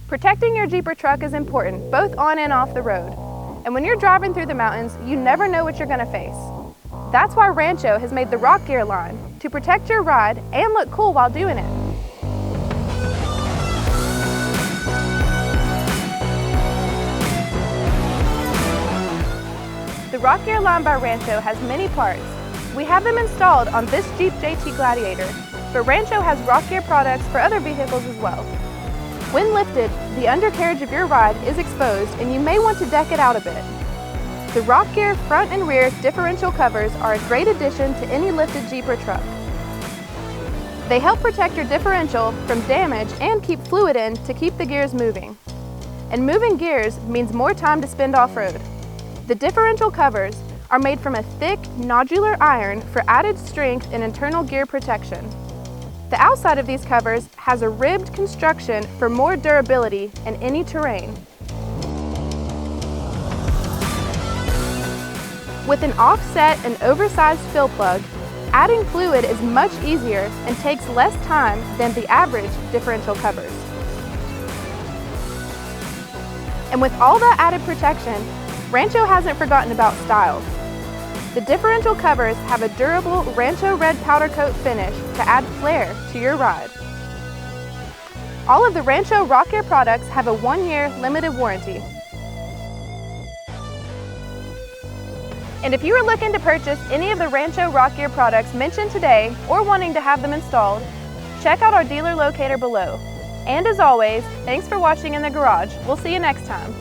Protecting your Jeep or truck is important, both on and off the road. And when you're driving through the mountains, you never know what you're going to face. That's why Rancho has made the Rock Gear line to protect your ride and look cool while doing it. The Rock Gear line by Rancho has many parts. We have them installed on this Jeep JT Gladiator, but Rancho has Rock Gear products for other vehicles as well. When lifted, the undercarriage of your ride is exposed and you may want to deck it out a bit. The Rock Gear front and rear differential covers are a great addition to any lifted Jeep or truck. They help protect your differential from damage and keep fluid in to keep the gears moving. And moving gears means more time to spend off-road. The differential covers are made from a thick, nodular iron for added strength and internal gear protection. The outside of these covers has a ribbed construction for more durability in any terrain. With an offset and oversized fill plug, adding fluid is much easier and takes less time than the average differential covers. And with all that added protection, Rancho hasn't forgotten about style. The differential covers have a durable Rancho red powder coat finish to add flair to your ride. All of the Rancho Rock Gear products have a 1-year limited warranty. And if you are looking to purchase any of the Rancho Rock Gear products mentioned today or wanting to have them installed, check out our dealer locator below. And as always, thanks for watching in the garage. We'll see you next time.